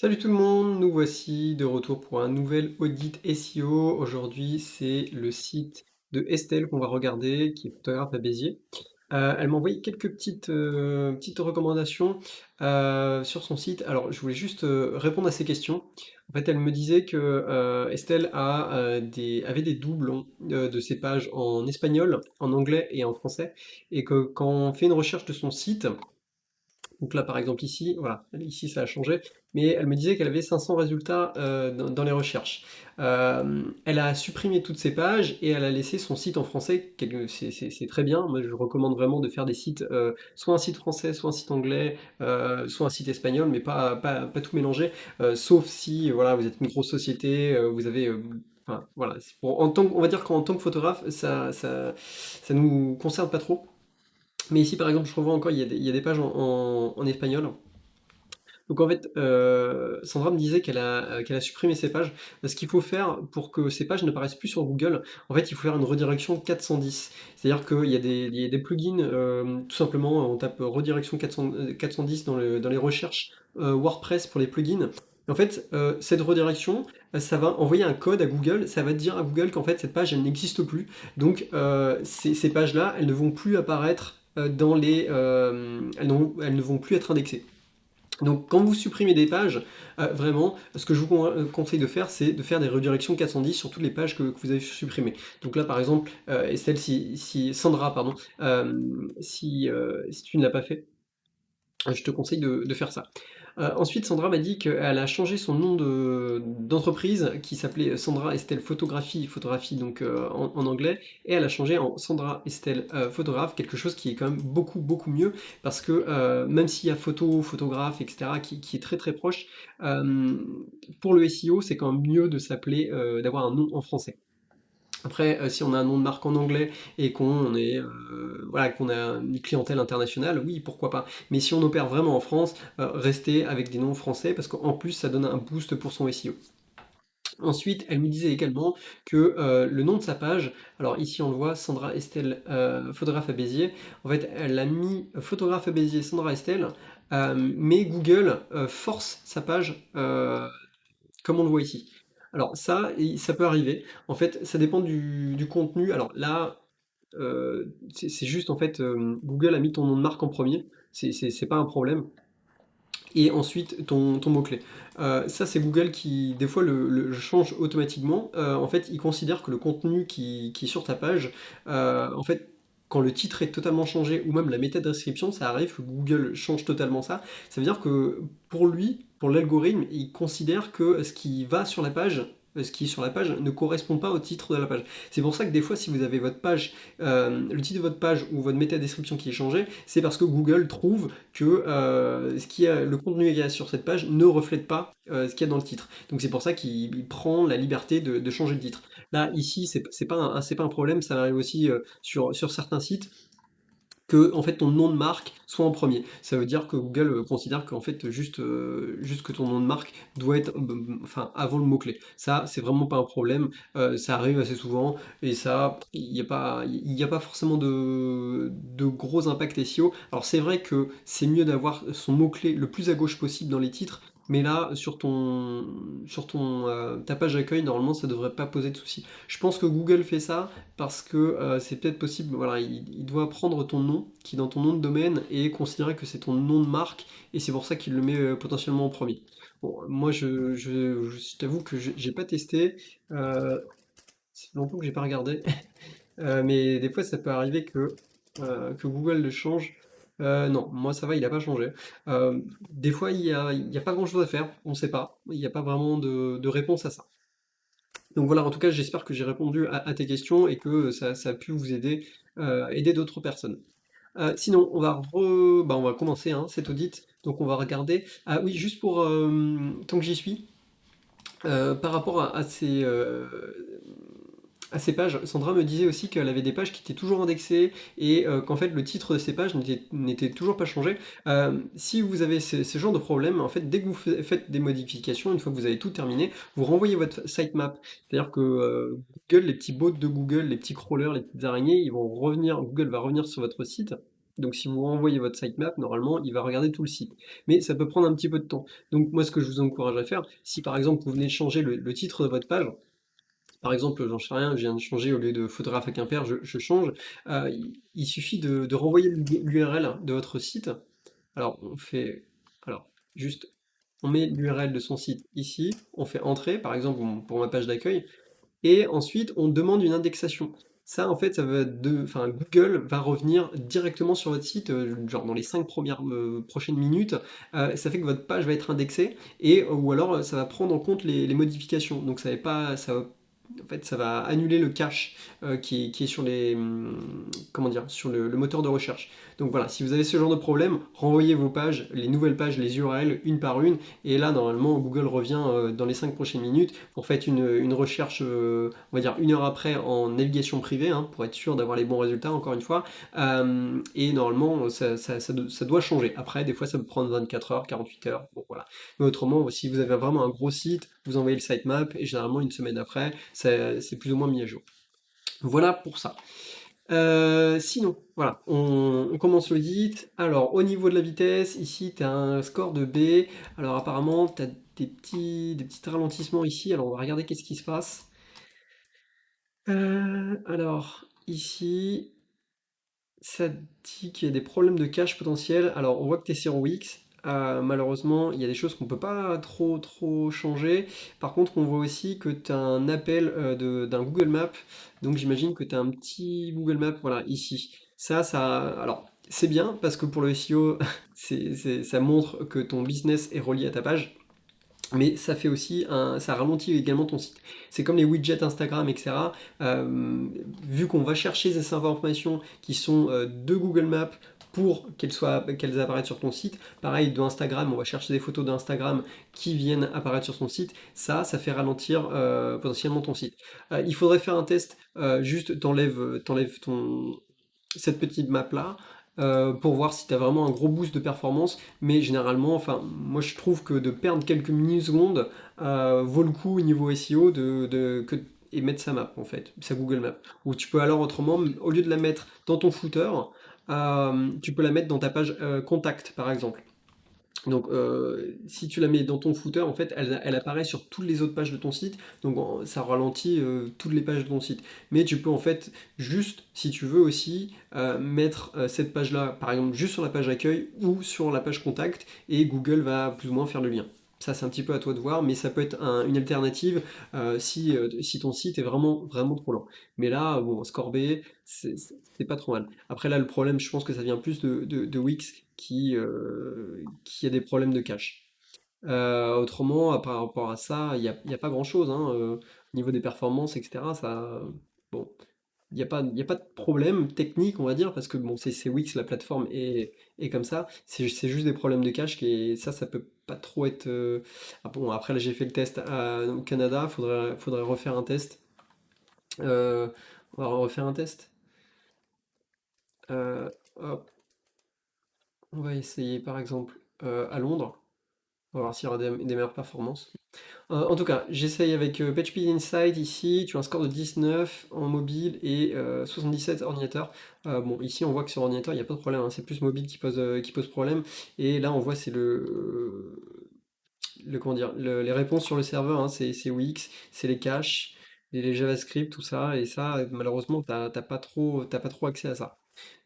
Salut tout le monde, nous voici de retour pour un nouvel audit SEO. Aujourd'hui, c'est le site de Estelle qu'on va regarder, qui est photographe à Béziers. Elle m'a envoyé quelques petites recommandations sur son site. Alors, je voulais juste répondre à ces questions. En fait, elle me disait que Estelle avait des doublons de ses pages en espagnol, en anglais et en français, et que quand on fait une recherche de son site, donc là, par exemple, ici, voilà, ici ça a changé, mais elle me disait qu'elle avait 500 résultats dans les recherches. Elle a supprimé toutes ces pages et elle a laissé son site en français. C'est très bien. Moi, je recommande vraiment de faire des sites, soit un site français, soit un site anglais, soit un site espagnol, mais pas tout mélanger. Sauf si, voilà, vous êtes une grosse société, vous avez, enfin, voilà, on va dire qu'en tant que photographe, ça nous concerne pas trop. Mais ici, par exemple, je revois encore, il y a des pages en espagnol. Donc en fait, Sandra me disait qu'elle a supprimé ces pages. Ce qu'il faut faire pour que ces pages n'apparaissent plus sur Google, en fait, il faut faire une redirection 410. C'est-à-dire qu'il y a des plugins, tout simplement, on tape redirection 410 dans les recherches WordPress pour les plugins. Et en fait, cette redirection, ça va envoyer un code à Google, ça va dire à Google qu'en fait cette page elle n'existe plus. Donc ces pages-là, elles ne vont plus apparaître elles ne vont plus être indexées. Donc quand vous supprimez des pages, vraiment, ce que je vous conseille de faire, c'est de faire des redirections 410 sur toutes les pages que vous avez supprimées. Donc là, par exemple, Estelle, si Sandra, pardon, si tu ne l'as pas fait, je te conseille de faire ça. Ensuite, Sandra m'a dit qu'elle a changé son nom d'entreprise qui s'appelait Sandra Estelle Photographie donc en anglais, et elle a changé en Sandra Estelle Photographe, quelque chose qui est quand même beaucoup beaucoup mieux parce que même s'il y a photographe, etc., qui est très très proche, euh, pour le SEO, c'est quand même mieux de s'appeler, d'avoir un nom en français. Après, si on a un nom de marque en anglais et voilà, qu'on a une clientèle internationale, oui, pourquoi pas. Mais si on opère vraiment en France, restez avec des noms français parce qu'en plus, ça donne un boost pour son SEO. Ensuite, elle me disait également que le nom de sa page, alors ici on le voit, Sandra Estelle, photographe à Béziers, en fait, elle a mis photographe à Béziers, Sandra Estelle, mais Google force sa page comme on le voit ici. Alors ça, ça peut arriver. En fait, ça dépend du contenu. Alors là, c'est juste en fait, Google a mis ton nom de marque en premier. C'est pas un problème. Et ensuite ton mot-clé. Ça, c'est Google qui, des fois, le change automatiquement. En fait, il considère que le contenu qui est sur ta page, en fait, quand le titre est totalement changé, ou même la métadescription, ça arrive que Google change totalement ça. Ça veut dire que pour lui, pour l'algorithme, il considère que ce qui va sur la page, ce qui est sur la page ne correspond pas au titre de la page. C'est pour ça que des fois, si vous avez votre page, le titre de votre page ou votre métadescription qui est changé, c'est parce que Google trouve que le contenu qu'il y a sur cette page ne reflète pas ce qu'il y a dans le titre. Donc c'est pour ça qu'il prend la liberté de changer le titre. Là, ici, c'est pas un problème, ça arrive aussi sur certains sites que en fait ton nom de marque soit en premier. Ça veut dire que Google considère qu'en fait juste que ton nom de marque doit être enfin avant le mot-clé. Ça, c'est vraiment pas un problème, ça arrive assez souvent et ça, il y a pas forcément de gros impacts SEO. Alors c'est vrai que c'est mieux d'avoir son mot-clé le plus à gauche possible dans les titres, mais là, ta page d'accueil, normalement, ça devrait pas poser de soucis. Je pense que Google fait ça parce que c'est peut-être possible, voilà, il doit prendre ton nom, qui est dans ton nom de domaine, et considérer que c'est ton nom de marque, et c'est pour ça qu'il le met potentiellement en premier. Bon, moi, je t'avoue que j'ai pas testé, euh, c'est longtemps que j'ai pas regardé, mais des fois, ça peut arriver que Google le change. Non, moi ça va, il a pas changé. Des fois, il y a pas grand-chose à faire, on sait pas, il n'y a pas vraiment de réponse à ça. Donc voilà, en tout cas, j'espère que j'ai répondu à tes questions et que ça a pu vous aider, aider d'autres personnes. Sinon, on va commencer hein, cet audit. Donc on va regarder. Ah oui, juste pour tant que j'y suis, par rapport à ces pages, Sandra me disait aussi qu'elle avait des pages qui étaient toujours indexées et qu'en fait le titre de ces pages n'était toujours pas changé. Si vous avez ce genre de problème, en fait, dès que vous faites des modifications, une fois que vous avez tout terminé, vous renvoyez votre sitemap. C'est-à-dire que Google, les petits bots de Google, les petits crawlers, les petites araignées, ils vont revenir, Google va revenir sur votre site Donc si vous renvoyez votre sitemap, normalement, il va regarder tout le site. Mais ça peut prendre un petit peu de temps. Donc moi, ce que je vous encourage à faire, si par exemple vous venez de changer le titre de votre page, par exemple, j'en sais rien, je viens de changer au lieu de photographe à Quimper, je change, il suffit de renvoyer l'URL de votre site. Alors on fait, alors juste, on met l'URL de son site ici, on fait entrer, par exemple pour ma page d'accueil, et ensuite, on demande une indexation. Ça, en fait, ça va enfin, Google va revenir directement sur votre site, genre dans les 5 premières prochaines minutes. Ça fait que votre page va être indexée et ou alors ça va prendre en compte les modifications. Donc ça va pas, en fait, ça va annuler le cache qui est sur comment dire, sur le moteur de recherche. Donc voilà, si vous avez ce genre de problème, renvoyez vos pages, les nouvelles pages, les URL une par une, et là normalement Google revient dans les 5 prochaines minutes. Vous faites une recherche, on va dire 1 heure après en navigation privée, hein, pour être sûr d'avoir les bons résultats encore une fois. Et normalement ça doit changer. Après, des fois ça peut prendre 24 heures, 48 heures. Bon voilà. Mais autrement, si vous avez vraiment un gros site, vous envoyez le sitemap et généralement une semaine après, c'est plus ou moins mis à jour. Voilà pour ça. Sinon, voilà, on commence l'audit. Alors, au niveau de la vitesse, ici, tu as un score de B. Alors, apparemment, tu as des petits ralentissements ici. Alors, on va regarder qu'est-ce qui se passe. Alors, ici, ça dit qu'il y a des problèmes de cache potentiels. Alors, on voit que tu es sur Wix. Malheureusement, il y a des choses qu'on peut pas trop changer. Par contre, on voit aussi que tu as un appel d'un Google Maps. Donc, j'imagine que tu as un petit Google Maps, voilà, ici. Alors, c'est bien parce que pour le SEO, ça montre que ton business est relié à ta page. Mais ça fait aussi ça ralentit également ton site. C'est comme les widgets Instagram, etc. Vu qu'on va chercher ces informations qui sont de Google Maps pour qu'elles apparaissent sur ton site. Pareil, de Instagram, on va chercher des photos d'Instagram qui viennent apparaître sur son site. Ça fait ralentir potentiellement ton site. Il faudrait faire un test. Juste, t'enlèves cette petite map là pour voir si tu as vraiment un gros boost de performance. Mais généralement, enfin, moi je trouve que de perdre quelques millisecondes vaut le coup au niveau SEO et mettre sa map en fait, sa Google Map. Ou tu peux alors autrement, au lieu de la mettre dans ton footer, tu peux la mettre dans ta page contact par exemple. Donc, si tu la mets dans ton footer, en fait, elle apparaît sur toutes les autres pages de ton site, donc ça ralentit toutes les pages de ton site. Mais tu peux en fait juste, si tu veux aussi, mettre cette page-là, par exemple, juste sur la page accueil ou sur la page contact, et Google va plus ou moins faire le lien. Ça, c'est un petit peu à toi de voir, mais ça peut être une alternative si ton site est vraiment trop lent. Mais là, bon, Scorbé, c'est pas trop mal. Après, là, le problème, je pense que ça vient plus de Wix qui a des problèmes de cache. Autrement, par rapport à ça, il y a pas grand-chose, hein, au niveau des performances, etc. Bon, il y a pas de problème technique, on va dire, parce que bon, c'est Wix, la plateforme est comme ça. C'est juste des problèmes de cache et ça peut pas trop être. Ah bon, après là, j'ai fait le test au Canada, faudrait refaire un test. Euh, on va refaire un test. Hop, on va essayer par exemple à Londres. On va voir s'il y aura des meilleures performances. En tout cas, j'essaye avec PageSpeed Insight ici. Tu as un score de 19 en mobile et 77 ordinateur. Bon, ici on voit que sur ordinateur il n'y a pas de problème, hein, c'est plus mobile qui pose problème. Et là on voit c'est comment dire, les réponses sur le serveur, hein, c'est Wix, c'est les caches, les JavaScript, tout ça. Et ça, malheureusement, t'as pas trop accès à ça.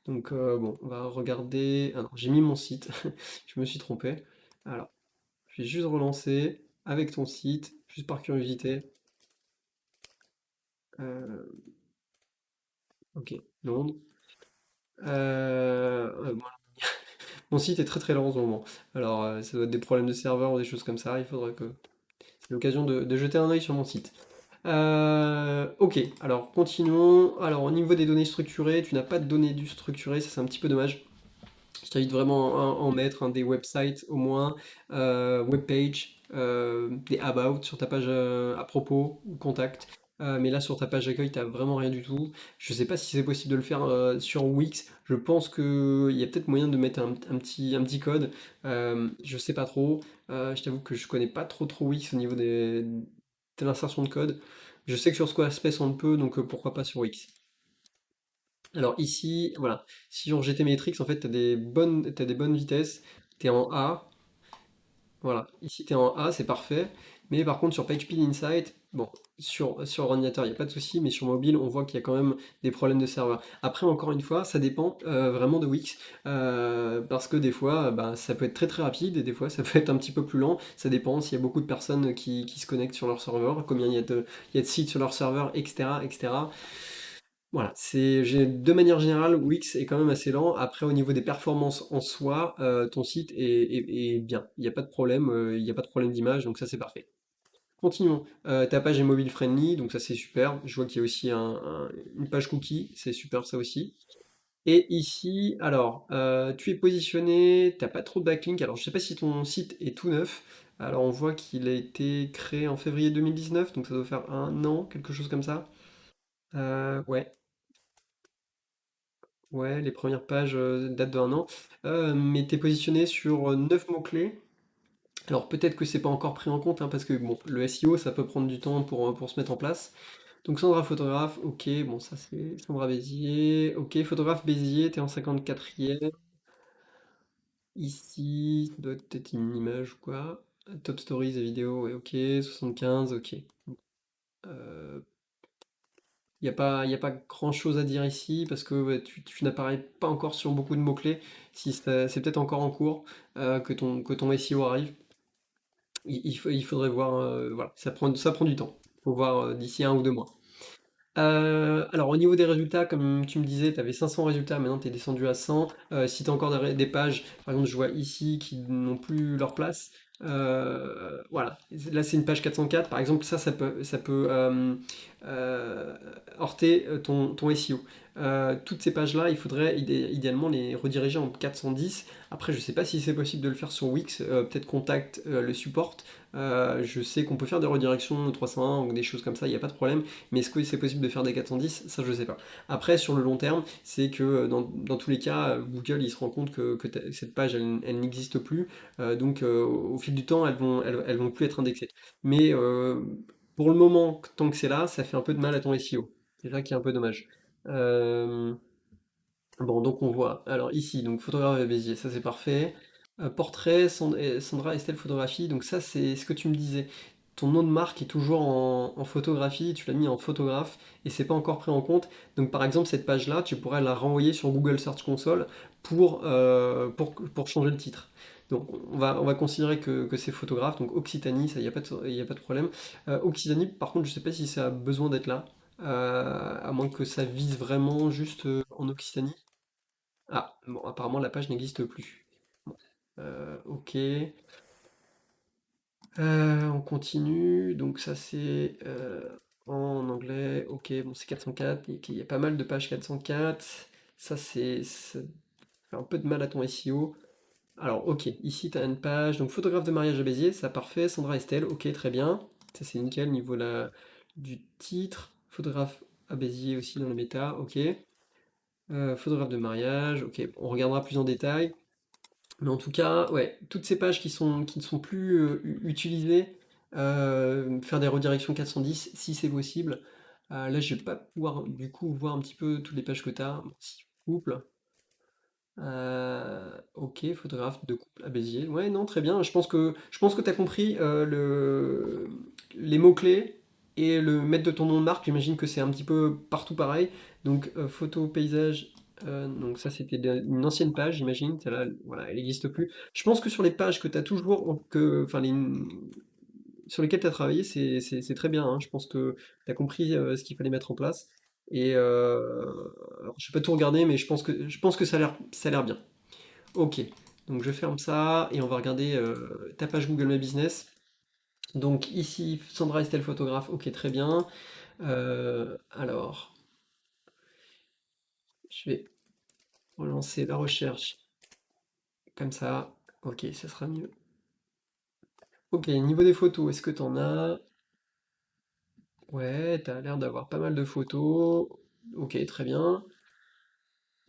Donc bon, on va regarder. Ah non, j'ai mis mon site, je me suis trompé. Alors, je vais juste relancer avec ton site, juste par curiosité. Euh, ok, Londres. Bon, mon site est très très lent en ce moment. Alors, ça doit être des problèmes de serveur ou des choses comme ça. Il faudrait que. C'est l'occasion de jeter un œil sur mon site. Ok, alors continuons. Alors, au niveau des données structurées, tu n'as pas de données structurées, ça c'est un petit peu dommage. Je t'invite vraiment à en mettre, hein, des websites au moins, webpage, des about sur ta page à propos ou contact. Mais là, sur ta page d'accueil, t'as vraiment rien du tout. Je sais pas si c'est possible de le faire sur Wix. Je pense qu'il y a peut-être moyen de mettre un petit code. Je sais pas trop. Je t'avoue que je connais pas trop Wix au niveau de l'insertion de code. Je sais que sur Squarespace on le peut, donc pourquoi pas sur Wix. Alors ici, voilà, sur GT Matrix, en fait, t'as des bonnes vitesses, t'es en A, voilà, ici t'es en A, c'est parfait, mais par contre sur PageSpeed Insight, bon, sur ordinateur il n'y a pas de souci, mais sur mobile on voit qu'il y a quand même des problèmes de serveur. Après encore une fois, ça dépend vraiment de Wix, parce que des fois bah, ça peut être très très rapide, et des fois ça peut être un petit peu plus lent, ça dépend s'il y a beaucoup de personnes qui se connectent sur leur serveur, combien il y a de sites sur leur serveur, etc. etc. Voilà, de manière générale, Wix est quand même assez lent. Après, au niveau des performances en soi, ton site est bien. Il n'y a pas de problème, il n'y a pas de problème d'image, donc ça c'est parfait. Continuons. Ta page est mobile friendly, donc ça c'est super. Je vois qu'il y a aussi une page cookie, c'est super ça aussi. Et ici, alors, tu es positionné, t'as pas trop de backlink. Alors, je sais pas si ton site est tout neuf. Alors, on voit qu'il a été créé en février 2019, donc ça doit faire un an, quelque chose comme ça. Ouais. Ouais, les premières pages datent d'un an. Mais t'es positionné sur 9 mots-clés. Alors peut-être que c'est pas encore pris en compte, hein, parce que bon, le SEO, ça peut prendre du temps pour se mettre en place. Donc Sandra photographe, ok, bon ça c'est Sandra Bézier. Ok, photographe Bézier, t'es en 54e. Ici, ça doit être peut-être une image ou quoi. Top Stories et vidéos, ouais, ok. 75, ok. Euh, y a pas grand-chose à dire ici parce que ouais, tu n'apparais pas encore sur beaucoup de mots-clés. Si c'est peut-être encore en cours que ton SEO arrive. Il faudrait voir. Voilà, ça prend du temps. Faut voir d'ici un ou deux mois. Alors au niveau des résultats, comme tu me disais, tu avais 500 résultats, maintenant tu es descendu à 100. Si tu as encore des pages, par exemple je vois ici qui n'ont plus leur place, voilà, là c'est une page 404, par exemple ça peut euh, heurter ton SEO. Toutes ces pages-là, il faudrait idéalement les rediriger en 410. Après, je sais pas si c'est possible de le faire sur Wix, peut-être contacte le support. Je sais qu'on peut faire des redirections 301 ou des choses comme ça, il n'y a pas de problème. Mais est-ce que c'est possible de faire des 410? Ça, je sais pas. Après, sur le long terme, c'est que dans tous les cas, Google il se rend compte que cette page elle n'existe plus. Donc, au fil du temps, elles vont plus être indexées. Mais pour le moment, tant que c'est là, ça fait un peu de mal à ton SEO. C'est ça qui est un peu dommage. Euh, Bon, donc on voit. Alors ici, donc photographe à Béziers, ça c'est parfait. Portrait, Sandra Estelle Photographie, donc ça c'est ce que tu me disais. Ton nom de marque est toujours en photographie, tu l'as mis en photographe et c'est pas encore pris en compte. Donc par exemple, cette page-là, tu pourrais la renvoyer sur Google Search Console pour changer le titre. Donc on va considérer que c'est photographe, donc Occitanie, ça, y a pas de problème. Occitanie, par contre, je sais pas si ça a besoin d'être là, à moins que ça vise vraiment juste en Occitanie. Ah, bon, apparemment la page n'existe plus. Bon, ok. On continue. Donc ça c'est en anglais. Ok, bon c'est 404. Il y a pas mal de pages 404. Ça fait un peu de mal à ton SEO. Alors ok, ici tu as une page. Donc photographe de mariage à Béziers, ça parfait. Sandra Estelle, ok, très bien. Ça c'est nickel niveau du titre. Photographe à Béziers aussi dans le méta, ok. Photographe de mariage, ok, on regardera plus en détail. Mais en tout cas, ouais, toutes ces pages qui ne sont plus utilisées, faire des redirections 410 si c'est possible. Là, je vais pas pouvoir du coup voir un petit peu toutes les pages que tu as. Si couple. Ok, photographe de couple à Béziers. Ouais, non, très bien. Je pense que tu as compris les mots-clés et le mettre de ton nom de marque. J'imagine que c'est un petit peu partout pareil. Donc, photo, paysage. Donc, ça, c'était une ancienne page, j'imagine. Celle-là, voilà, elle n'existe plus. Je pense que sur les pages que tu as toujours, enfin, sur lesquelles tu as travaillé, c'est très bien, hein. Je pense que tu as compris ce qu'il fallait mettre en place. Et alors, je vais pas tout regarder, mais je pense que ça a l'air bien. Ok, donc je ferme ça et on va regarder ta page Google My Business. Donc ici, Sandra Estelle photographe, ok, très bien. Alors, je vais relancer la recherche comme ça. Ok, ça sera mieux. Ok, niveau des photos, est-ce que t'en as? Ouais, t'as l'air d'avoir pas mal de photos. Ok, très bien.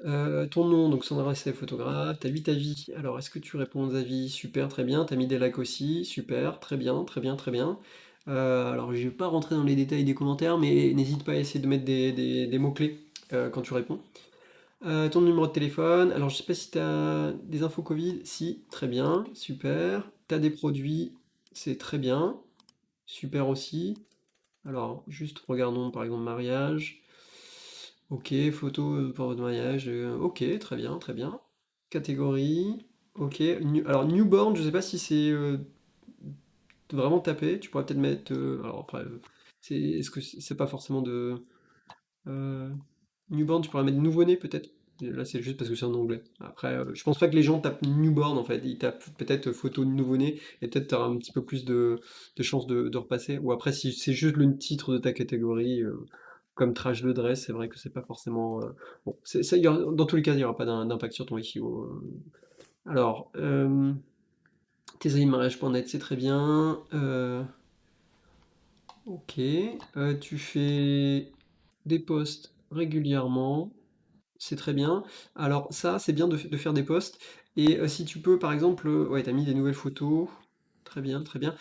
Ton nom, donc Sandra Estelle photographe, t'as 8 avis. Alors, est-ce que tu réponds aux avis? Super, très bien. T'as mis des likes aussi, super, très bien, très bien, très bien. Alors, je vais pas rentrer dans les détails des commentaires, mais n'hésite pas à essayer de mettre des mots-clés quand tu réponds. Ton numéro de téléphone. Alors, je sais pas si tu as des infos Covid. Si, très bien, super. Tu as des produits, c'est très bien, super aussi. Alors, juste regardons par exemple mariage. Ok, photo pour votre mariage. Ok, très bien, très bien. Catégorie. Ok. Alors, newborn, je sais pas si c'est vraiment tapé. Tu pourrais peut-être mettre. Alors après, est-ce que c'est pas forcément de. euh, Newborn, tu pourrais mettre nouveau-né peut-être. Là, c'est juste parce que c'est en anglais. Après, je pense pas que les gens tapent newborn en fait. Ils tapent peut-être photo de nouveau-né et peut-être tu auras un petit peu plus de chances de repasser. Ou après, si c'est juste le titre de ta catégorie, comme trash de dress, c'est vrai que c'est pas forcément. Bon, ça, dans tous les cas, il n'y aura pas d'impact sur ton SEO. Alors, mariage.net, c'est très bien. Ok. Tu fais des posts régulièrement. C'est très bien. Alors ça, c'est bien de faire des posts. Et si tu peux, par exemple, ouais, t'as mis des nouvelles photos. Très bien, très bien.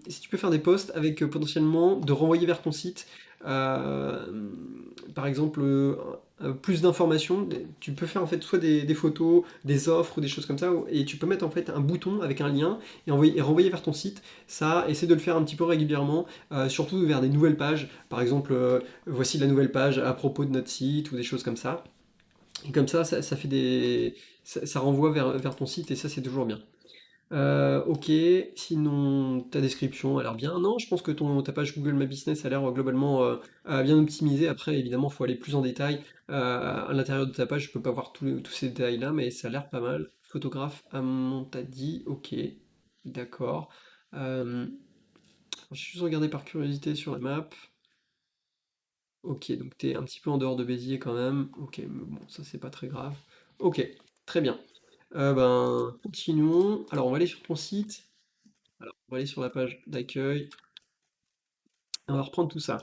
Si tu peux faire des posts avec potentiellement de renvoyer vers ton site, euh, par exemple, plus d'informations. Tu peux faire en fait soit des photos, des offres ou des choses comme ça, et tu peux mettre en fait un bouton avec un lien et renvoyer vers ton site. Ça, essaie de le faire un petit peu régulièrement, surtout vers des nouvelles pages. Par exemple, voici la nouvelle page à propos de notre site ou des choses comme ça. Et comme ça fait ça renvoie vers ton site et ça c'est toujours bien. Ok, sinon ta description a l'air bien. Non, je pense que ta page Google My Business a l'air globalement bien optimisée. Après, évidemment, il faut aller plus en détail. À l'intérieur de ta page, je peux pas voir tous ces détails-là, mais ça a l'air pas mal. Photographe à Montadi, ok, d'accord. Je vais juste regarder par curiosité sur la map. Ok, donc t'es un petit peu en dehors de Béziers quand même. Ok, mais bon, ça c'est pas très grave. Ok, très bien. Continuons. Alors, on va aller sur ton site. Alors, on va aller sur la page d'accueil. On va reprendre tout ça.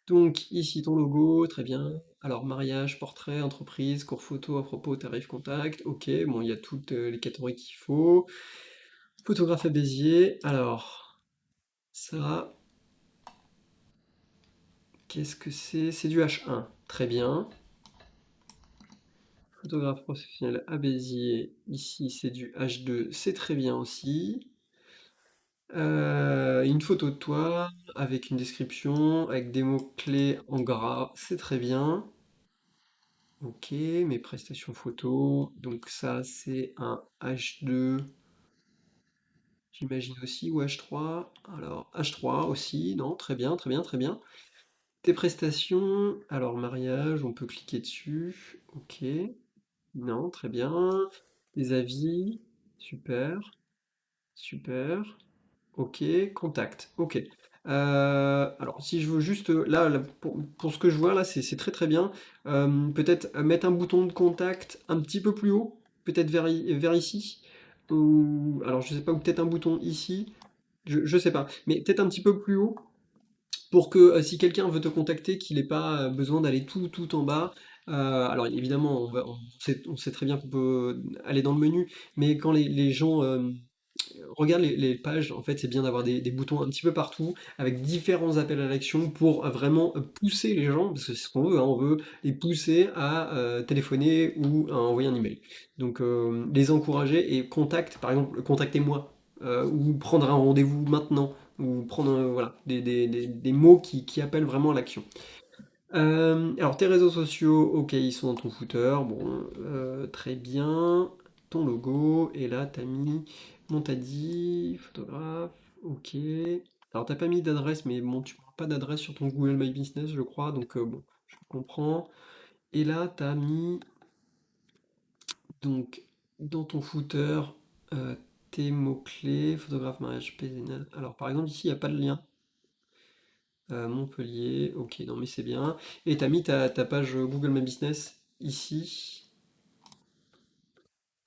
Donc, ici, ton logo, très bien. Alors, mariage, portrait, entreprise, cours photo à propos, tarif, contact. Ok, bon, il y a toutes les catégories qu'il faut. Photographe à Béziers. Alors, ça, qu'est-ce que c'est? C'est du H1. Très bien. Photographe professionnel à Béziers. Ici, c'est du H2. C'est très bien aussi. Une photo de toi avec une description, avec des mots-clés en gras, c'est très bien. Ok, mes prestations photos. Donc ça, c'est un H2, j'imagine aussi, ou H3. Alors, H3 aussi, non, très bien, très bien, très bien. Tes prestations, alors mariage, on peut cliquer dessus. Ok, non, très bien. Des avis, super, super. Ok, contact. Ok. Alors, si je veux juste, là, pour ce que je vois, là, c'est très très bien. Peut-être mettre un bouton de contact un petit peu plus haut, peut-être vers ici. Ou, alors, je sais pas, ou peut-être un bouton ici. Je sais pas. Mais peut-être un petit peu plus haut pour que si quelqu'un veut te contacter, qu'il n'ait pas besoin d'aller tout en bas. Alors, évidemment, on sait très bien qu'on peut aller dans le menu, mais quand les gens regarde les pages, en fait, c'est bien d'avoir des boutons un petit peu partout, avec différents appels à l'action pour vraiment pousser les gens, parce que c'est ce qu'on veut, hein, on veut les pousser à téléphoner ou à envoyer un email. Donc les encourager et par exemple, contactez-moi, ou prendre un rendez-vous maintenant, ou prendre voilà, des mots qui appellent vraiment à l'action. Alors tes réseaux sociaux, ok, ils sont dans ton footer, bon, très bien. Ton logo, et là t'as mis, bon t'as dit, photographe, ok. Alors t'as pas mis d'adresse, mais bon, tu prends pas d'adresse sur ton Google My Business, je crois, donc bon, je comprends. Et là t'as mis, donc, dans ton footer, euh, tes mots-clés, photographe, mariage, PZN. Alors par exemple ici, il n'y a pas de lien. Montpellier, ok, non mais c'est bien. Et t'as mis ta page Google My Business ici,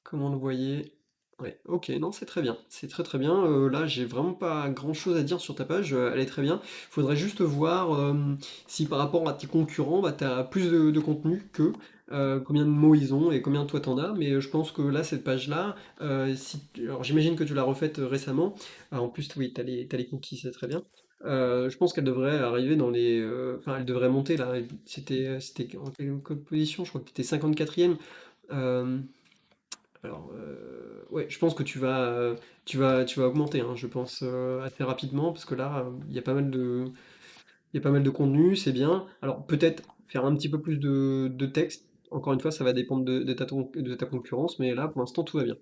comme on le voyait. Ouais, ok, non, c'est très bien. C'est très très bien. Là, j'ai vraiment pas grand-chose à dire sur ta page, elle est très bien. Faudrait juste voir si par rapport à tes concurrents, bah, t'as plus de contenu qu'eux, combien de mots ils ont et combien toi t'en as. Mais je pense que là, cette page-là, alors j'imagine que tu l'as refaite récemment. Ah, en plus, oui, t'as les cookies, c'est très bien. Je pense qu'elle devrait arriver dans les, enfin, elle devrait monter là. C'était en quelle position? Je crois que tu étais 54e. Euh, alors, ouais, je pense que tu vas augmenter, hein, je pense, assez rapidement, parce que là, il y a pas mal de contenu, c'est bien. Alors, peut-être faire un petit peu plus de texte. Encore une fois, ça va dépendre de ta concurrence, mais là, pour l'instant, tout va bien.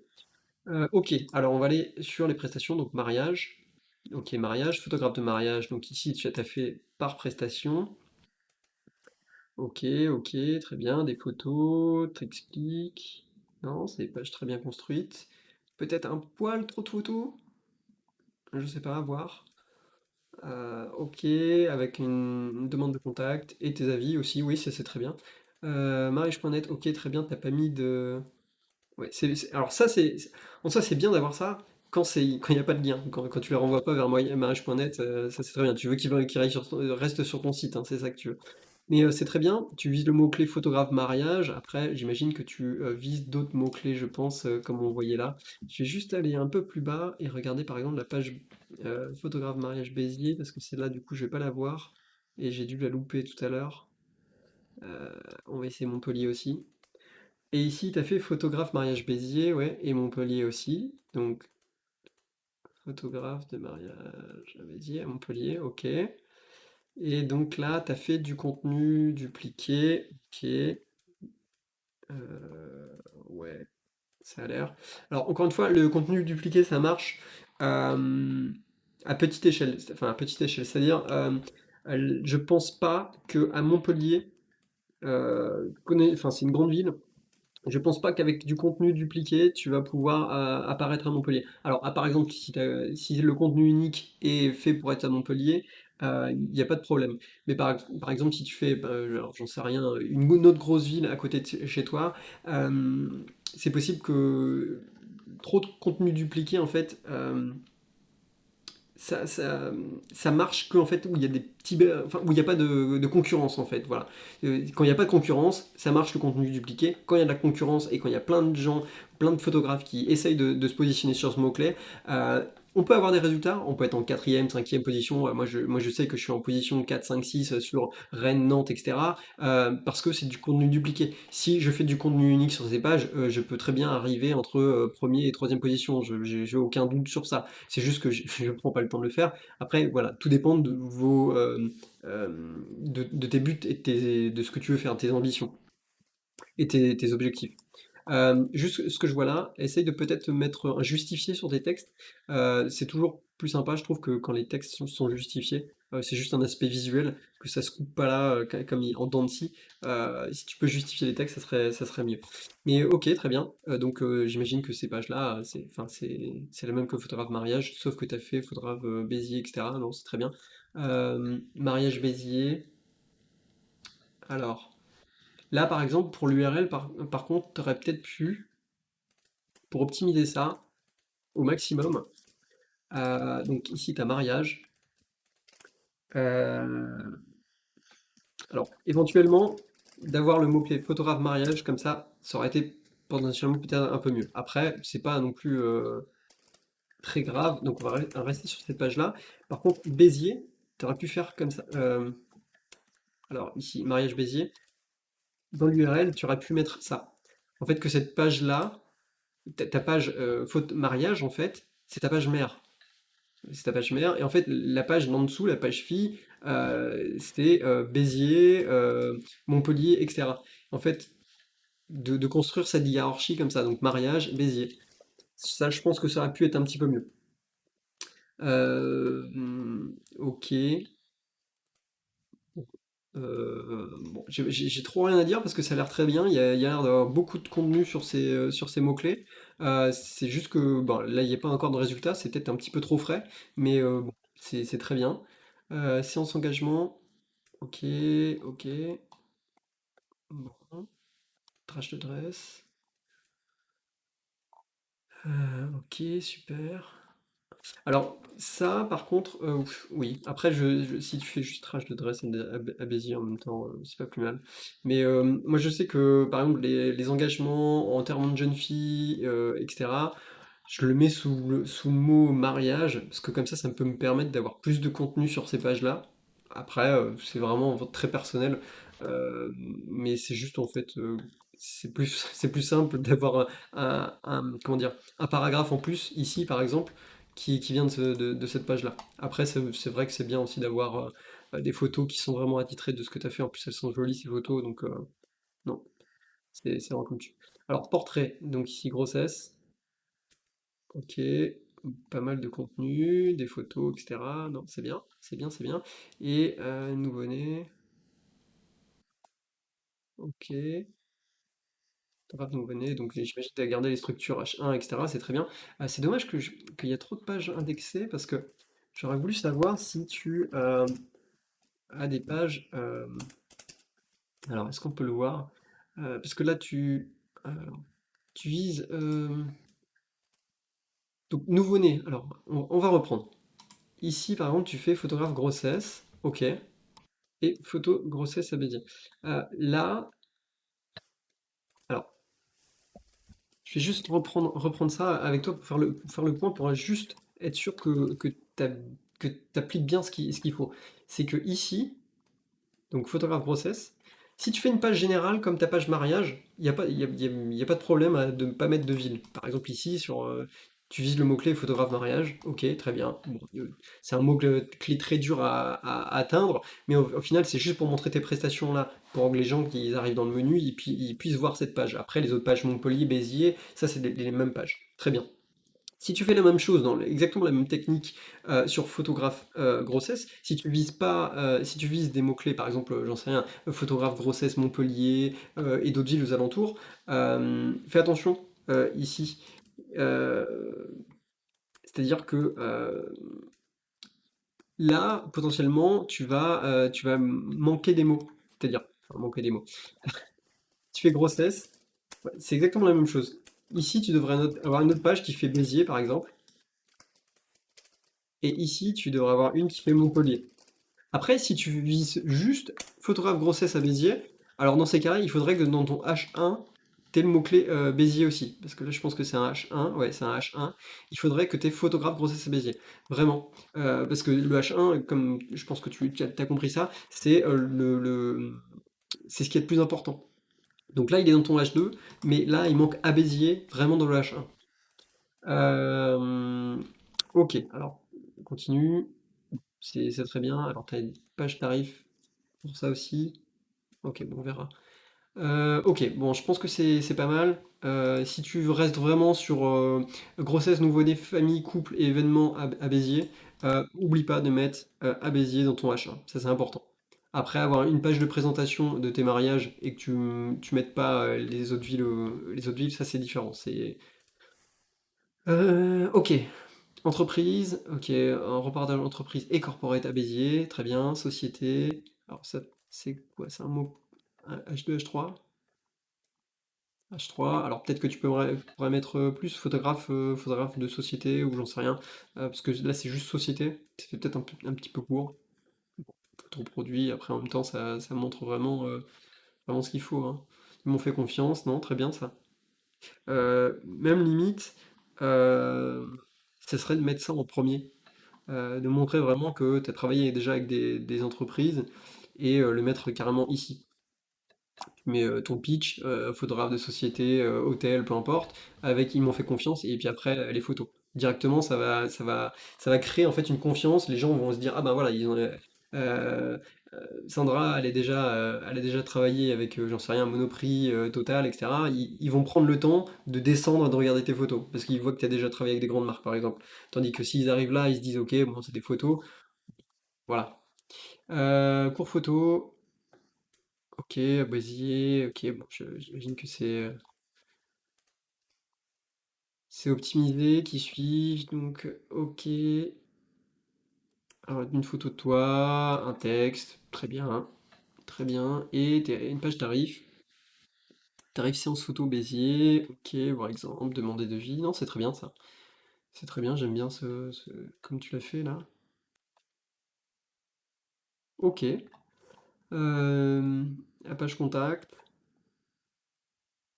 Ok, alors on va aller sur les prestations, donc mariage. Ok, mariage, photographe de mariage. Donc ici, tu as fait par prestation. Ok, ok, très bien. Des photos, t'expliques. Non, c'est des pages très bien construites. Peut-être un poil trop de photos? Je sais pas, à voir. Ok, avec une demande de contact et tes avis aussi, oui, ça c'est très bien. Mariage.net, ok, très bien, t'as pas mis de. Ouais, alors ça c'est bien d'avoir ça quand il n'y a pas de lien, quand tu les renvoies pas vers mariage.net, ça c'est très bien. Tu veux qu'ils restent sur ton site, hein, c'est ça que tu veux. Mais c'est très bien, tu vises le mot-clé photographe mariage, après j'imagine que tu vises d'autres mots-clés, je pense, comme on voyait là. Je vais juste aller un peu plus bas et regarder par exemple la page photographe mariage Béziers, parce que celle-là du coup je vais pas la voir, et j'ai dû la louper tout à l'heure. Euh, on va essayer Montpellier aussi. Et ici, tu as fait photographe mariage Béziers, ouais, et Montpellier aussi. Donc, photographe de mariage à Béziers, à Montpellier, ok. Et donc là, tu as fait du contenu dupliqué, ok. Ouais, ça a l'air. Alors, encore une fois, le contenu dupliqué, ça marche euh, à petite échelle. Enfin, à petite échelle, c'est-à-dire, je pense pas que à Montpellier, enfin, c'est une grande ville. Je pense pas qu'avec du contenu dupliqué, tu vas pouvoir apparaître à Montpellier. Alors, par exemple, si le contenu unique est fait pour être à Montpellier, il n'y a pas de problème. Mais par exemple, si tu fais, alors, j'en sais rien, une autre grosse ville à côté de chez toi, euh, c'est possible que trop de contenu dupliqué, en fait, ça, ça, ça marche qu'en fait où il y a des enfin, où il n'y a pas de concurrence en fait. Voilà. Quand il n'y a pas de concurrence, ça marche le contenu dupliqué. Quand il y a de la concurrence et quand il y a plein de gens, plein de photographes qui essayent de se positionner sur ce mot-clé, on peut avoir des résultats. On peut être en quatrième, cinquième position. Moi, je sais que je suis en position 4, 5, 6 sur Rennes, Nantes, etc. Parce que c'est du contenu dupliqué. Si je fais du contenu unique sur ces pages, je peux très bien arriver entre premier et troisième position. J'ai aucun doute sur ça. C'est juste que je ne prends pas le temps de le faire. Après, voilà, tout dépend de tes buts et de ce que tu veux faire, tes ambitions et tes objectifs. Juste ce que je vois là, essaye de peut-être mettre un justifié sur tes textes. C'est toujours plus sympa, je trouve, que quand les textes sont justifiés. C'est juste un aspect visuel, que ça se coupe pas là, comme en dents de scie. Si tu peux justifier les textes, ça serait mieux. Mais ok, très bien. Donc j'imagine que ces pages-là, enfin, c'est la même que photographe mariage, sauf que tu as fait photographe Béziers, etc. Non, c'est très bien. Mariage Béziers. Alors, là, par exemple, pour l'URL, par contre, tu aurais peut-être pu, pour optimiser ça au maximum, donc ici, tu as mariage. Euh, alors, éventuellement, d'avoir le mot-clé photographe mariage, comme ça aurait été potentiellement peut-être un peu mieux. Après, c'est pas non plus très grave, donc on va rester sur cette page-là. Par contre, Béziers, tu aurais pu faire comme ça. Alors, ici, mariage Béziers, dans l'URL, tu aurais pu mettre ça. En fait, que cette page-là, ta page mariage, en fait, c'est ta page mère. C'est ta page mère. Et en fait, la page d'en dessous, la page fille, c'était Béziers, Montpellier, etc. En fait, de construire cette hiérarchie comme ça, donc mariage, Béziers. Ça, je pense que ça aurait pu être un petit peu mieux. Ok. Bon, j'ai trop rien à dire parce que ça a l'air très bien. Il y a l'air d'avoir beaucoup de contenu sur ces mots-clés. C'est juste que bon, là, il n'y a pas encore de résultat. C'est peut-être un petit peu trop frais, mais bon, c'est très bien. Séance engagement. Ok, ok. Bon, trash de dress. Ok, super. Alors, ça, par contre, oui. Après, si tu fais juste rage de dress à Béziers en même temps, c'est pas plus mal. Mais moi, je sais que, par exemple, les engagements en enterrement de jeune fille, etc., Je le mets sous le mot mariage, parce que comme ça peut me permettre d'avoir plus de contenu sur ces pages-là. Après, c'est vraiment très personnel, euh, mais c'est juste en fait, c'est plus simple d'avoir comment dire, un paragraphe en plus ici, par exemple, qui vient de cette page-là. Après, c'est vrai que c'est bien aussi d'avoir des photos qui sont vraiment attitrées de ce que tu as fait. En plus, elles sont jolies ces photos, donc non, c'est vraiment comme tu. Alors, portrait, donc ici grossesse. Ok, pas mal de contenu, des photos, etc. Non, c'est bien, c'est bien, c'est bien. Et nouveau-né, ok, grave nouveau-né, donc j'imagine que tu as gardé les structures H1, etc. C'est très bien. C'est dommage qu'il y a trop de pages indexées parce que j'aurais voulu savoir si tu as des pages. Alors, est-ce qu'on peut le voir? Parce que là, euh, tu vises. Donc, nouveau-né. Alors, on va reprendre. Ici, par exemple, tu fais photographe grossesse. Ok. Et photo grossesse à Béziers. Là, alors, je vais juste reprendre ça avec toi pour faire le point, pour juste être sûr que tu appliques bien ce qu'il faut. C'est que ici, donc photographe grossesse. Si tu fais une page générale comme ta page mariage, il n'y a pas, y a pas de problème de ne pas mettre de ville. Par exemple ici, tu vises le mot-clé photographe mariage, ok, très bien. Bon, c'est un mot-clé très dur à atteindre, mais au final c'est juste pour montrer tes prestations là, pour que les gens qui arrivent dans le menu, ils puissent voir cette page. Après les autres pages Montpellier, Béziers, ça c'est les mêmes pages. Très bien. Si tu fais la même chose, exactement la même technique sur photographe grossesse, si tu vises pas, si tu vises des mots-clés, par exemple, j'en sais rien, photographe grossesse Montpellier et d'autres villes aux alentours, fais attention ici. Euh, C'est-à-dire que là, potentiellement, tu vas manquer des mots. C'est-à-dire, enfin, manquer des mots. Tu fais grossesse, ouais, c'est exactement la même chose. Ici, tu devrais avoir une autre page qui fait Béziers, par exemple, et ici, tu devrais avoir une qui fait Montpellier. Après, si tu vises juste photographe grossesse à Béziers, alors dans ces cas-là, il faudrait que dans ton H1, tu aies le mot-clé Béziers aussi. Parce que là, je pense que c'est un H1. Ouais, c'est un H1. Il faudrait que tu aies photographe grossesse à Béziers. Vraiment. Parce que le H1, comme je pense que tu as compris ça, c'est c'est ce qui est le plus important. Donc là, il est dans ton H2, mais là, il manque à Béziers, vraiment dans le H1. Euh, ok, alors, on continue. C'est très bien. Alors, tu as une page tarif pour ça aussi. Ok, bon, on verra. Ok, bon, je pense que c'est pas mal. Si tu restes vraiment sur grossesse, nouveau-né, famille, couple et événements à Béziers, oublie pas de mettre à Béziers dans ton H1. Ça, c'est important. Après, avoir une page de présentation de tes mariages et que tu mettes pas les autres villes, ça c'est différent. Ok, entreprise, ok, un repartage entreprise et corporate à Béziers, très bien, société. Alors ça, c'est quoi? C'est un mot H2, H3? H3, alors peut-être que pourrais mettre plus photographe de société ou j'en sais rien, parce que là c'est juste société, ça fait peut-être un petit peu court. Ton produit, après en même temps ça montre vraiment ce qu'il faut, hein. Ils m'ont fait confiance, non, très bien ça. Même limite, euh, ça serait de mettre ça en premier. De montrer vraiment que tu as travaillé déjà avec des entreprises et le mettre carrément ici. Tu mets ton pitch, photographe de société, hôtel, peu importe, avec ils m'ont fait confiance et puis après les photos. Directement, ça va créer en fait une confiance. Les gens vont se dire ah ben voilà, Sandra, elle a déjà travaillé avec, j'en sais rien, Monoprix, Total, etc. Ils vont prendre le temps de descendre et de regarder tes photos parce qu'ils voient que tu as déjà travaillé avec des grandes marques par exemple. Tandis que s'ils arrivent là, ils se disent ok, bon, c'est des photos, voilà. Cours photo, ok, Béziers, ok, bon, j'imagine que c'est optimisé, qui suis-je, donc ok. Alors, une photo de toi, un texte, très bien, hein, très bien. Et une page tarif. Tarif séance photo Béziers, ok, voir exemple, demander devis. Non, c'est très bien ça. C'est très bien, j'aime bien comme tu l'as fait là. Ok. La page contact,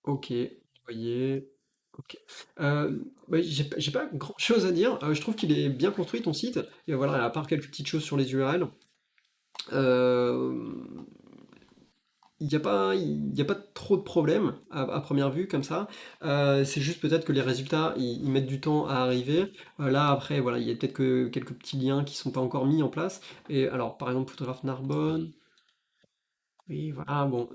ok. Vous voyez. OK. Bah, j'ai pas grand-chose à dire. Je trouve qu'il est bien construit ton site. Et voilà, à part quelques petites choses sur les URL, euh, il y a pas trop de problèmes à première vue comme ça. C'est juste peut-être que les résultats, ils mettent du temps à arriver. Là, après, voilà, il y a peut-être que quelques petits liens qui sont pas encore mis en place. Et alors, par exemple, photographe Narbonne. Oui, voilà, bon,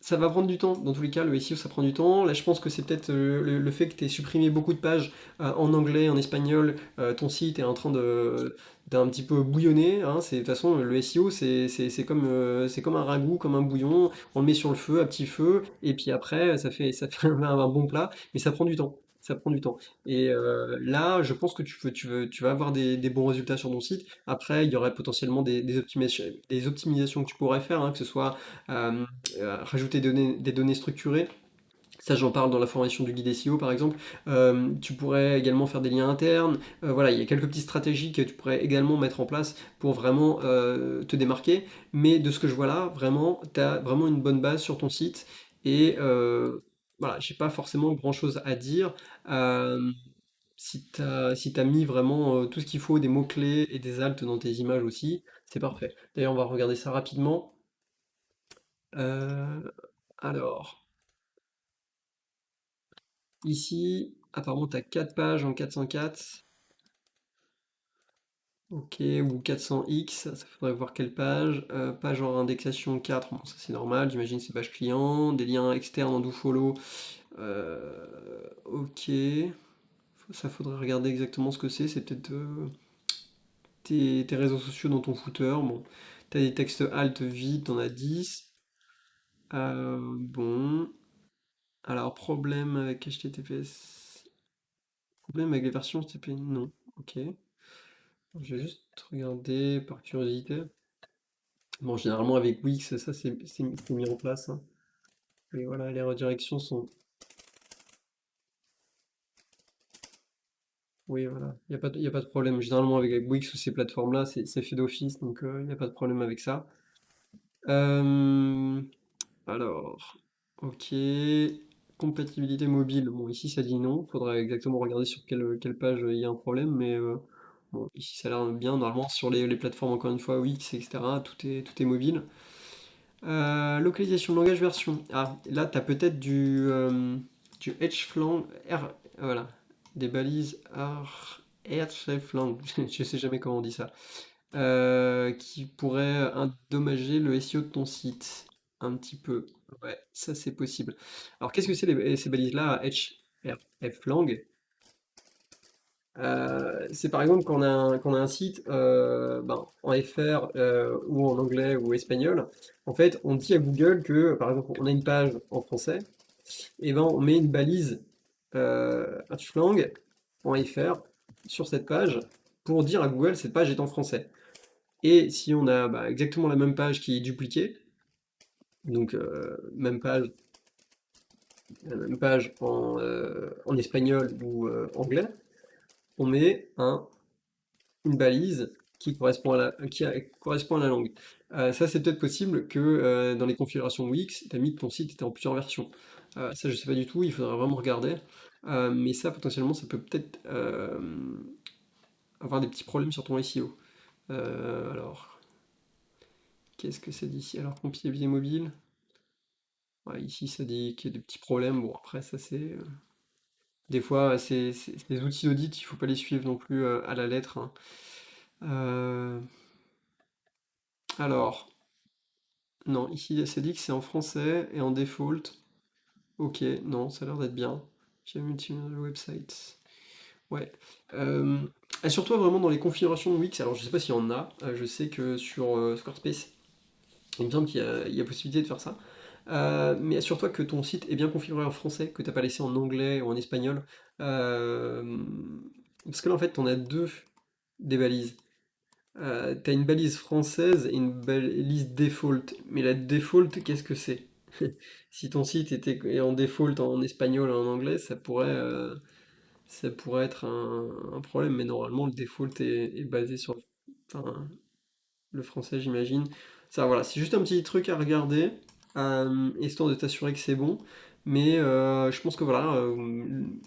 ça va prendre du temps. Dans tous les cas, le SEO, ça prend du temps. Là, je pense que c'est peut-être le fait que tu aies supprimé beaucoup de pages en anglais, en espagnol. Ton site est en train d'un petit peu bouillonner, hein. De toute façon, le SEO, c'est comme un ragoût, comme un bouillon. On le met sur le feu, à petit feu, et puis après, ça fait un bon plat, mais ça prend du temps. Ça prend du temps. Et là, je pense que tu vas avoir des bons résultats sur ton site. Après, il y aurait potentiellement des optimisations que tu pourrais faire, hein, que ce soit euh, rajouter des données structurées. Ça, j'en parle dans la formation du guide SEO, par exemple. Tu pourrais également faire des liens internes. Voilà, il y a quelques petites stratégies que tu pourrais également mettre en place pour vraiment te démarquer. Mais de ce que je vois là, vraiment, tu as vraiment une bonne base sur ton site. Et voilà, j'ai pas forcément grand-chose à dire. Euh, si t'as mis vraiment tout ce qu'il faut, des mots-clés et des alts dans tes images aussi, c'est parfait. D'ailleurs, on va regarder ça rapidement. Euh, alors, ici, apparemment, tu as 4 pages en 404. Ok, ou 400X, ça faudrait voir quelle page. Page en indexation 4, bon, ça c'est normal, j'imagine c'est page client. Des liens externes en dofollow. Ok, ça faudrait regarder exactement ce que c'est peut-être tes réseaux sociaux dans ton footer. Bon, t'as des textes alt vite, t'en as 10. Bon, alors problème avec HTTPS. Problème avec les versions HTTP, non. Ok. Je vais juste regarder par curiosité. Bon, généralement avec Wix, ça c'est mis en place, hein. Et voilà, les redirections sont. Oui, voilà, y a pas de problème. Généralement avec Wix ou ces plateformes-là, c'est fait d'office, donc il n'y a pas de problème avec ça. Euh, Alors, ok. Compatibilité mobile. Bon, ici ça dit non. Faudrait exactement regarder sur quelle page il y a un problème, mais bon, ici ça a l'air bien. Normalement, sur les plateformes, encore une fois, Wix, etc., tout est mobile. Localisation de langage version. Ah, là, tu as peut-être du hreflang. Voilà. Des balises hreflang. Je sais jamais comment on dit ça. Qui pourrait endommager le SEO de ton site. Un petit peu. Ouais, ça c'est possible. Alors qu'est-ce que c'est ces balises-là, hreflang? C'est par exemple quand on a un site ben, en FR ou en anglais ou espagnol, en fait on dit à Google que par exemple on a une page en français, et ben on met une balise hreflang en FR sur cette page pour dire à Google cette page est en français. Et si on a bah, exactement la même page qui est dupliquée, donc même page en espagnol ou anglais, on met une balise correspond à la langue. Ça, c'est peut-être possible que dans les configurations Wix, tu as mis que ton site était en plusieurs versions. Ça, je sais pas du tout, il faudra vraiment regarder. Mais ça, potentiellement, ça peut peut-être avoir des petits problèmes sur ton SEO. Alors, qu'est-ce que ça dit ici? Alors, compilabilité mobile. Ouais, ici, ça dit qu'il y a des petits problèmes. Bon, après, ça, c'est. Des fois, c'est des outils d'audit, il faut pas les suivre non plus à la lettre, hein. Euh, alors, non, ici, ça dit que c'est en français et en default. Ok, non, ça a l'air d'être bien. J'ai multi-level website. Ouais. Euh, Assure-toi vraiment dans les configurations Wix. Alors, je sais pas s'il y en a. Je sais que sur Squarespace, il me semble il y a possibilité de faire ça. Mais assure-toi que ton site est bien configuré en français, que t'as pas laissé en anglais ou en espagnol. Euh, Parce que là, en fait, t'en as deux des balises. T'as une balise française et une balise default. Mais la default, qu'est-ce que c'est? Si ton site est en default en espagnol et en anglais, ça pourrait être un problème. Mais normalement, le default est basé sur enfin, le français, j'imagine. Ça, voilà, c'est juste un petit truc à regarder, histoire de t'assurer que c'est bon. mais je pense que voilà,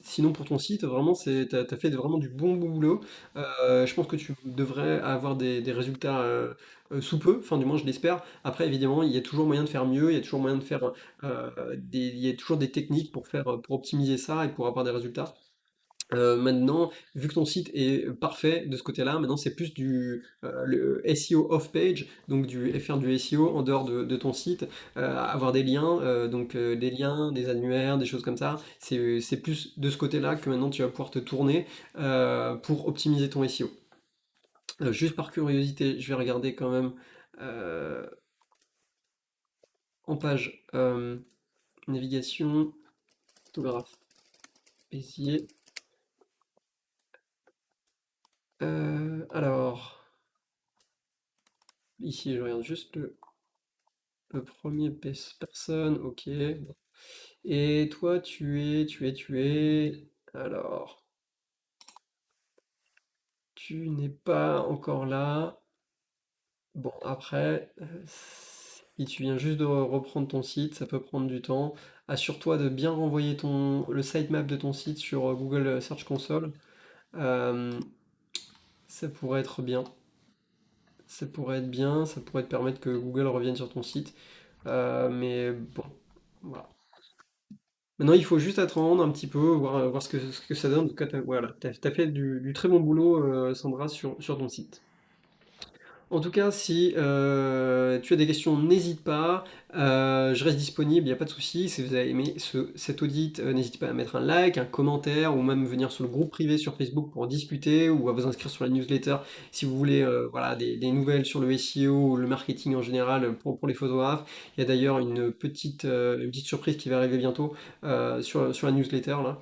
sinon pour ton site, vraiment, t'as fait vraiment du bon boulot. Je pense que tu devrais avoir des résultats sous peu, enfin du moins je l'espère. Après, évidemment, il y a toujours moyen de faire mieux, il y a toujours moyen de faire il y a toujours des techniques pour pour optimiser ça et pour avoir des résultats. Maintenant, vu que ton site est parfait de ce côté-là, maintenant c'est plus le SEO off-page, donc faire du SEO en dehors de ton site, avoir des liens, des liens, des annuaires, des choses comme ça. C'est plus de ce côté-là que maintenant tu vas pouvoir te tourner pour optimiser ton SEO. Juste par curiosité, je vais regarder quand même euh, en page navigation, photographe, Béziers. Alors, ici je regarde juste le premier personne, ok. Bon. Et toi, tu es. Alors, tu n'es pas encore là. Bon, après, si tu viens juste de reprendre ton site, ça peut prendre du temps. Assure-toi de bien renvoyer le sitemap de ton site sur Google Search Console. Euh, Ça pourrait être bien. Ça pourrait être bien, ça pourrait te permettre que Google revienne sur ton site. Mais bon, voilà. Maintenant, il faut juste attendre un petit peu, voir ce que ça donne. En tout cas, voilà, t'as fait du très bon boulot, Sandra, sur ton site. En tout cas, si tu as des questions, n'hésite pas. Je reste disponible, il n'y a pas de souci. Si vous avez aimé cet audit, n'hésitez pas à mettre un like, un commentaire, ou même venir sur le groupe privé sur Facebook pour en discuter, ou à vous inscrire sur la newsletter si vous voulez voilà, des nouvelles sur le SEO ou le marketing en général pour les photographes. Il y a d'ailleurs une petite surprise qui va arriver bientôt sur la newsletter là.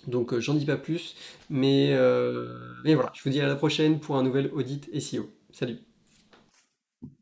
Donc j'en dis pas plus, mais voilà, je vous dis à la prochaine pour un nouvel audit SEO. Salut!